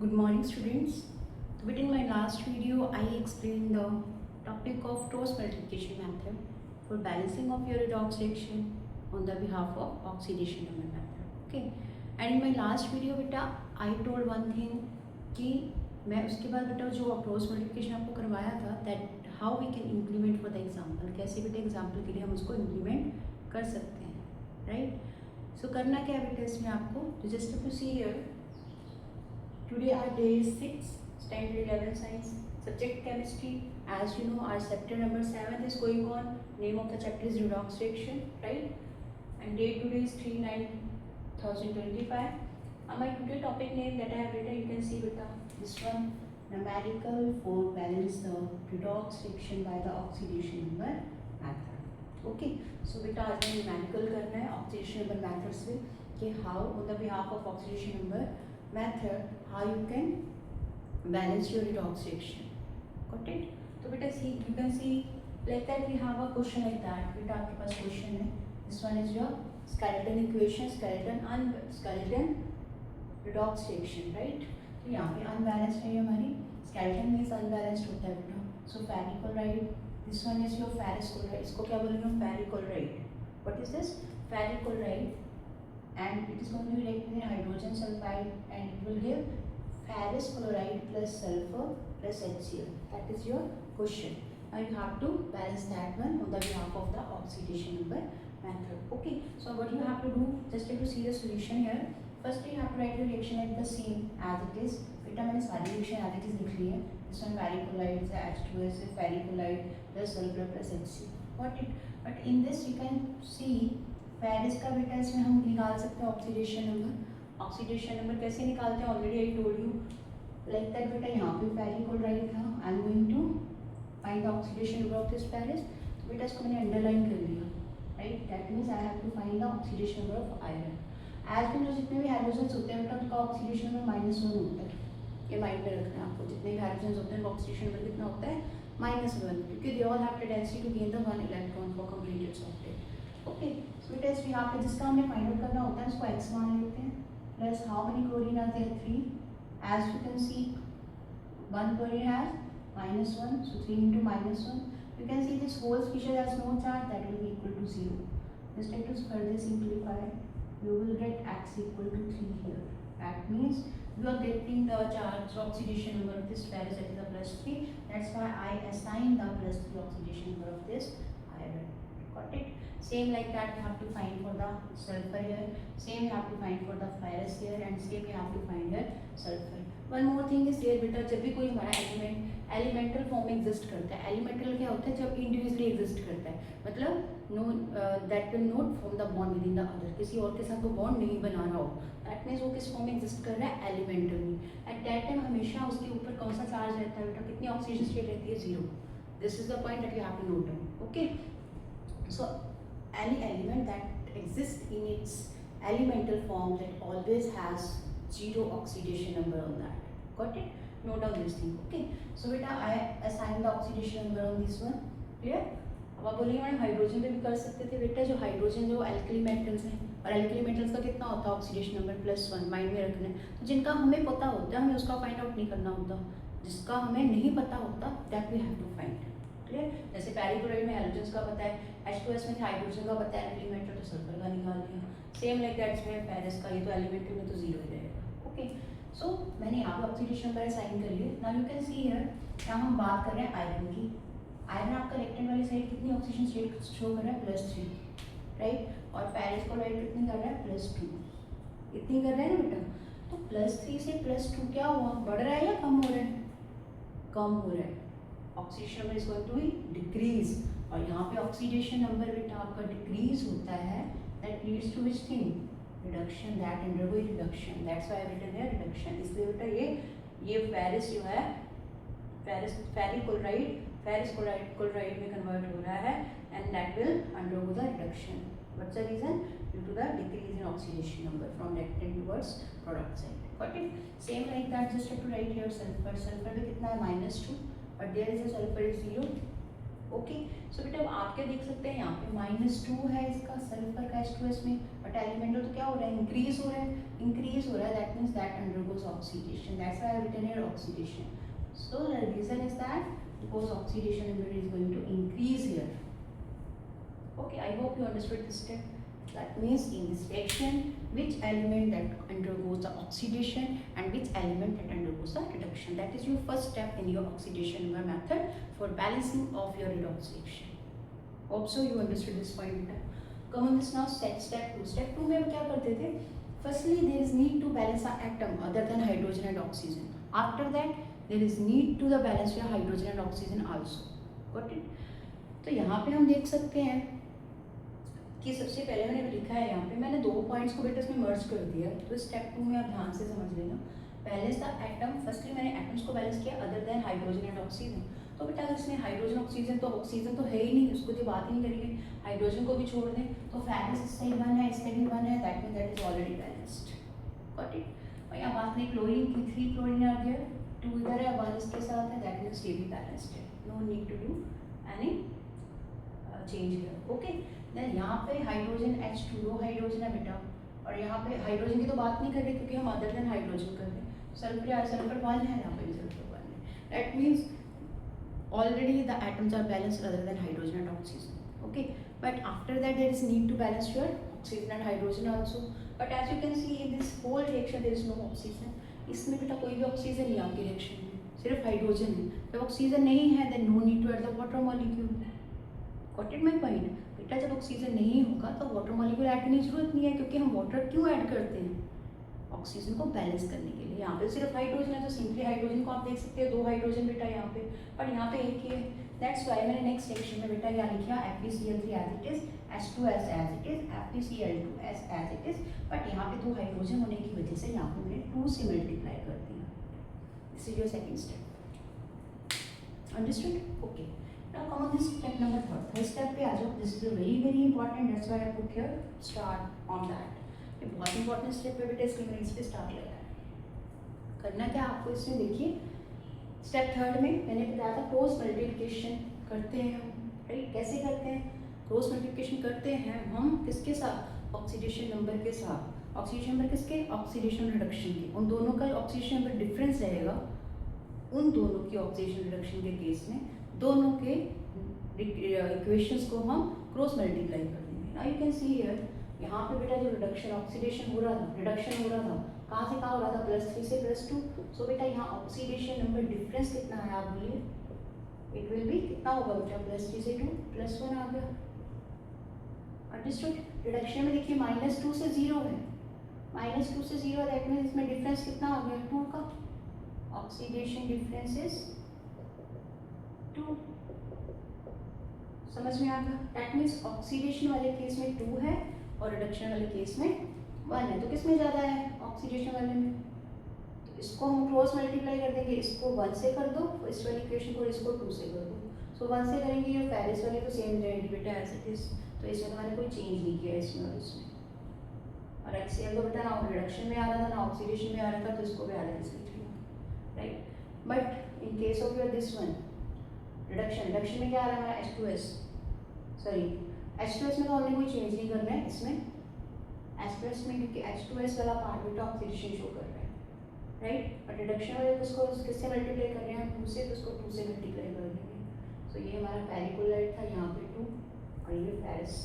Good morning, students. But in my last video, I explained the topic of cross multiplication method for balancing of your redox reaction on the behalf of oxidation number method. Okay. And in my last video, beta, I told one thing कि मैं उसके बाद बेटा जो cross multiplication आपको करवाया था that how we can implement for the example, कैसे बेटा एग्जाम्पल के लिए हम उसको इम्प्लीमेंट कर सकते हैं, राइट। सो करना क्या है बेटा इसमें आपको, तो just to see here today our day is 6 standard 11 science subject chemistry. As you know, our chapter number 7 is going on. Name of the chapter is redox reaction, right? And date today is 3/9/2025. My today topic name that I have written, you can see with this one, numerical for balance the redox reaction by the oxidation number method. Okay, so beta आज हमें numerical करना है oxidation number method से कि how on the behalf of oxidation number method how you can balance your redox reaction. Got it? तो बेटा see, you can see like that we have a question like that. बेटा आपके पास question है, this one is your skeleton equation, skeleton redox reaction, right? तो यहाँ पे unbalanced है हमारी, skeleton means unbalanced होता है बेटा. So ferric chloride, this one is your ferrous chloride, इसको क्या बोलेंगे हम, ferric chloride. What is this? Ferric chloride, and it is going to react with hydrogen sulfide and it will give ferrous chloride plus sulfur plus HCl. That is your question. Now you have to balance that one on the behalf of the oxidation number method. Okay, so what you have to do, just to see the solution here. First you have to write the reaction at the same as it is. बेटा मैंने सारी reaction as it is लिख ली है. This one ferric chloride is H2S ferric chloride plus sulfur plus HCl. Got it? But in this you can see ferrous का बेटा इसमें हम निकाल सकते हैं ऑक्सीडेशन नंबर. ऑक्सीडेशन नंबर कैसे निकालते हैं, already I told you like that. बेटा यहाँ पे फेरिक क्लोराइड था, I am going to find the oxidation number of this ferrous. तो बेटा इसको मैंने अंडरलाइन कर लिया, right. That means I have to find the oxidation number of iron. As we know जितने भी हाइड्रोजन्स होते हैं बेटा उनका ऑक्सीडेशन नंबर -1 होता है. ये माइंड में रखना है आपको, जितने भी हाइड्रोजन्स होते हैं उनका ऑक्सीडेशन नंबर कितना होता है, -1, क्योंकि they all have tendency to gain the 1 electron for completed software. Okay, so test यहाँ पे जिसका हमें फाइंड आउट करना होता है उसको x मान लेते हैं, plus how many chlorine are there, 3. As you can see 1 chlorine has -1, so 3 into -1. You can see this whole species has no charge, that will be equal to 0. Just try to further simplify, you will get x equal to 3 here. That means you are getting the charge oxidation number of this ferrous, that is a +3. That's why I assign the +3 oxidation number of this iron. Got it? Same like that you have to find for the sulfur here, same you have to find for the ferrous here, and same you have to find here sulfur. One more thing is there बेटा, जब भी कोई हमारा element elemental form में exist करता है, elemental क्या होता है, जब इंडिविजुअली एग्जिस्ट करता है, मतलब know that will not form the bond with in the other, किसी और के साथ वो बॉन्ड नहीं बना रहा हो, दैट मीन्स वो किस फॉर्म में एग्जिस्ट कर रहा है, एलिमेंटली. एट दैट टाइम हमेशा उसके ऊपर कौन सा चार्ज रहता है बेटा, कितनी ऑक्सीजन स्टेट रहती है, 0. This is the point that you have to note down. Okay, so any element that exists in its elemental form that always has 0 oxidation number on that. Got it? Note down this thing. Okay, so beta I assign the oxidation number on this one. Clear? अब आप बोलेंगे madam hydrogen पे भी कर सकते थे. बेटा जो हाइड्रोजन जो एल्कली मेटल्स हैं, और एल्कली मेटल्स का कितना होता है ऑक्सीडेशन नंबर, +1. माइंड में रखना है. तो जिनका हमें पता होता है हमें उसका फाइंड आउट नहीं करना होता, जिसका हमें नहीं पता होता that we have to find. Clear? जैसे फेरिक क्लोराइड में हाइड्रोजन का पता है, H2S में हाइड्रोजन का पता है, एलिमेंटल तो सल्फर का निकाल दिया. सेम लाइक दैट इसमें फेरस का, ये तो एलिमेंटल में तो 0 ही रहेगा. ओके, सो मैंने यहाँ पे ऑक्सीडेशन नंबर असाइन कर लिया. Now you can see here, यहाँ हम बात कर रहे हैं आयरन की. आयरन आपका लेफ्ट वाली साइड कितनी ऑक्सीजन स्टेट शो कर रहा है, +3, राइट. और फेरिक क्लोराइड कितनी कर रहा है, +2. इतनी कर रहा है ना बेटा. तो +3 से +2 क्या हुआ, बढ़ रहा है या कम हो रहा है, कम हो रहा है. Oxidation number is going to be decrease, और यहाँ पे ऑक्सीडेशन नंबर बेटा आपका डिक्रीज होता है, that leads to which thing, reduction, that undergo reduction. That's why I written here reduction. इसलिए बेटा ये फेरिस जो है, फेरिक क्लोराइड में कन्वर्ट हो रहा है, and that will undergo the reduction. What's the reason, due to the decrease in oxidation number from reactant towards product side. Got it? Same like that just to write here sulphur. Sulphur में कितना है, -2, but there is a sulfur is 0. Okay, सो बेटा आप क्या देख सकते हैं, यहाँ पे -2 है इसका सल्फर का H2S में, बट एलिमेंटल तो क्या हो रहा है, इंक्रीज हो रहा है, इंक्रीज हो रहा है, that means that undergoes oxidation, that's why I have written here oxidation. So the reason is that because oxidation number is going to increase here. Okay, I hope you understood this step. That means in this reaction, which element that undergoes the oxidation and which element that undergoes the reduction. That is your first step in your oxidation number method for balancing of your redox reaction. Hope so you understood this point. Come on this now, step 2. Step 2 में हम क्या करते थे? Firstly, there is need to balance an atom other than hydrogen and oxygen. After that, there is need to the balance your hydrogen and oxygen also. Got it? तो यहाँ पे हम देख सकते हैं कि सबसे पहले मैंने लिखा है, यहाँ पे मैंने 2 पॉइंट्स को बेटा इसमें मर्ज कर दिया. तो स्टेप 2 में आप ध्यान से समझ लेना. बैलेंस द एटम, फर्स्टली मैंने एटम्स को बैलेंस किया other than hydrogen and oxygen. तो बेटा अगर इसमें हाइड्रोजन ऑक्सीजन तो है ही नहीं, उसको तो बात ही नहीं करेंगे. हाइड्रोजन को भी छोड़ दें तो फेरस इससे 1 है, इससे भी 1 है, that mean that is already balanced. Got it. और यहाँ बात नहीं क्लोरीन की, 3 क्लोरीन आ गया, 2 इधर है, 1 इसके साथ है, दैट मीन्स ये भी बैलेंस्ड है. No need to do any change here. Okay, then यहाँ पे हाइड्रोजन H2 दो हाइड्रोजन है बेटा, और यहाँ पे हाइड्रोजन की तो बात नहीं कर रहे क्योंकि हम अदर देन हाइड्रोजन कर रहे हैं. सल्फर 1 है, यहाँ पे भी सल्फर 1 है. That means already the atoms are balanced other than hydrogen and oxygen. Okay, but after that there is need to balance your oxygen and hydrogen also. But as you can see in this whole reaction there is no oxygen. इसमें बेटा कोई भी oxygen नहीं है आपके reaction में, सिर्फ hydrogen है. जब ऑक्सीजन नहीं है then no need to add the water molecule. Got it my point? बेटा जब ऑक्सीजन नहीं होगा तो वाटर मॉलिक्यूल ऐड करने की जरूरत नहीं है, क्योंकि हम वाटर क्यों ऐड करते हैं, ऑक्सीजन को बैलेंस करने के लिए. यहाँ पे सिर्फ हाइड्रोजन है तो सिंपली हाइड्रोजन को आप देख सकते हैं 2 हाइड्रोजन बेटा यहाँ पे, पर यहाँ पे एक ही है. दैट्स वाई मैंने नेक्स्ट सेक्शन में बेटा यहाँ लिखा FeCl3 as it is, H2S as it is, FeCl2S as it is. But यहाँ पे 2 हाइड्रोजन होने की वजह से यहाँ पे मैंने 2 से मल्टीप्लाई कर दिया. This is your second step. Understood? Okay, now come on this step number 3. Third step पे आ जाओ. This is a very important, that's why I put here start on that. ये बहुत इंपॉर्टेंट स्टेप है बेटा, इसलिए मैंने इस पे स्टार्ट किया है. करना क्या आपको इसमें देखिए, स्टेप 3 में मैंने बताया था क्रॉस मल्टीप्लिकेशन करते हैं हम. राइट, कैसे करते हैं क्रॉस मल्टीप्लिकेशन? करते हैं हम किसके साथ, ऑक्सीडेशन नंबर के साथ. ऑक्सीडेशन नंबर किसके, ऑक्सीडेशन रिडक्शन के. उन दोनों का ऑक्सीडेशन नंबर डिफरेंस रहेगा, उन दोनों की ऑक्सीडेशन रिडक्शन के केस में दोनों के इक्वेशंस को हम क्रॉस मल्टीप्लाई कर देंगे. Now you can see here, यहाँ पे बेटा जो रिडक्शन ऑक्सीडेशन हो रहा था, रिडक्शन हो रहा था, कहाँ से कहाँ हो रहा था, +3 से +2. सो बेटा यहाँ ऑक्सीडेशन नंबर डिफरेंस कितना है आप बोलिए, इट विल बी कितना होगा बेटा, +3 से 2 +1 आ गया. अंडरस्टूड? रिडक्शन में देखिए -2 से 0 है, -2 से 0 है, दैट मीन्स इसमें डिफरेंस कितना आ गया, 2 का. Oxidation difference is 2. समझ में आ गया? दैट मीन्स ऑक्सीडेशन वाले केस में 2 है और रिडक्शन वाले केस में 1 है. तो किस में ज़्यादा है, ऑक्सीडेशन वाले में. तो इसको हम क्रॉस मल्टीप्लाई कर देंगे, इसको 1 से कर दो, इस वाली इक्वेशन को इसको 2 से कर दो. सो 1 से करेंगे, ये फेरिस वाली तो सेम रहेगी बेटा एज इट इज. तो इसमें तो मैंने कोई चेंज नहीं किया इसमें और इसमें. और HCl तो बेटा ना रिडक्शन में आ रहा था ना ऑक्सीडेशन में आ रहा था, तो इसको भी अलग से लिख लिया. Right, but in case of your this one reduction में क्या आ रहा है हमारा, H2S. सॉरी, H2S में तो हमने कोई चेंज नहीं करना है इसमें. H2S में क्योंकि H2S वाला पार्ट बेटा ऑक्सीडेशन शो कर रहा है. राइट, और रिडक्शन वाले तो उसको किससे मल्टीप्लाई कर रहे हैं, 2 से, तो उसको 2 से मल्टीप्लाई कर देंगे. सो ये हमारा पेरिक्लोराइड था, यहाँ पे 2, और ये फेरस,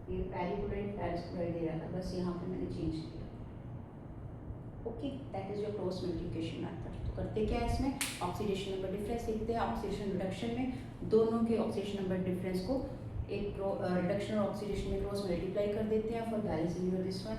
ये पेरिक्लोराइड फेरस क्लोराइड दे रहा था, बस यहाँ पे मैंने चेंज किया. Okay, that is your cross multiplication method. तो करते क्या है इसमें, ऑक्सीडेशन नंबर डिफरेंस देखते हैं. ऑक्सीडेशन रिडक्शन में दोनों के ऑक्सीडेशन नंबर डिफरेंस को एक रिडक्शन और ऑक्सीडेशन में क्रॉस मल्टीप्लाई कर देते हैं for balancing your this one.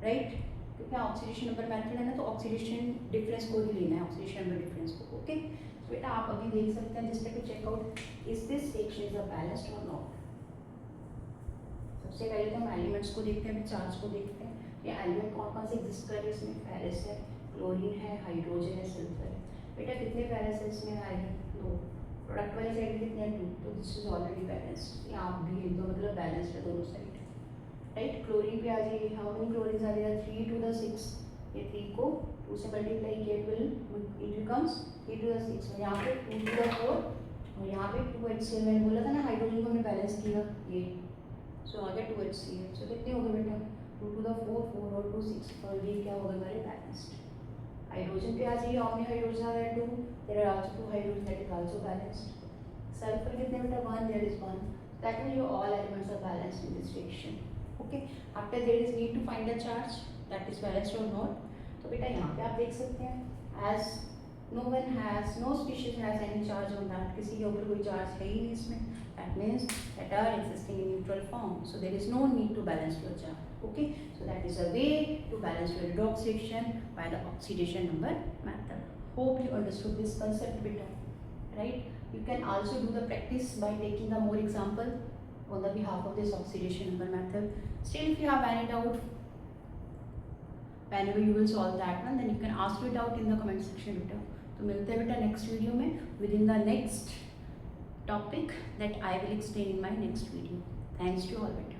Right, क्योंकि ऑक्सीडेशन नंबर मेथड है ना, तो ऑक्सीडेशन डिफरेंस को ही लेना है, ऑक्सीडेशन नंबर डिफरेंस को. ओके, तो बेटा आप अभी देख सकते हैं, जिस तरह checkout is this reaction is a balanced और नॉट. सबसे पहले तो हम एलिमेंट्स को देखते हैं, चार्ज को देखते हैं. ये एलिमेंट कौन कौन से एग्जिस्ट कर रहे हैं इसमें, फेरस है, क्लोरीन है, हाइड्रोजन है, सल्फर है. बेटा कितने फेरस है इसमें, आएगा 2. प्रोडक्ट वाली साइड में कितने हैं, 2. तो दिस इज ऑलरेडी बैलेंस्ड. यहाँ भी एक दो मतलब बैलेंस्ड है दोनों साइड. राइट, क्लोरीन पे आ जाइए, हाउ मेनी क्लोरीन आ जाएगा, 3 to the 6. ये 3 को 2 से मल्टीप्लाई किया, इट बिकम्स 3 to the 6. यहाँ पे 2 to the 4 और यहाँ पे 2HCl मैंने बोला था ना, हाइड्रोजन को हमने बैलेंस किया ये, सो आ गया 2HCl। सो कितने हो गए बेटा, 2 to the 4 4 और 2 6, और ये क्या होगा हमारे बैलेंस्ड। हाइड्रोजन पे आ जाइए, ऑमनी हाइड्रोजन आ गया 2, there are also 2 hydrogen, that is also balanced. Sulphur कितने बेटा 1, there is 1, that means your all elements are balanced in this reaction. Okay, after there is need to find the charge that is balanced और not. तो बेटा यहाँ पे आप देख सकते हैं, as no one has, no species has any charge on that, किसी के ऊपर कोई चार्ज है ही नहीं इसमें, that means that are existing in neutral form, so there is no need to balance your charge. Okay, so that is a way to balance your redox reaction by the oxidation number method. Hope you understood this concept better, right? You can also do the practice by taking the more example on the behalf of this oxidation number method. Still, if you have any doubt, whenever you will solve that one, then you can ask it out in the comment section better. तो मिलते हैं बेटा next video में within the next topic that I will explain in my next video. Thanks to all better.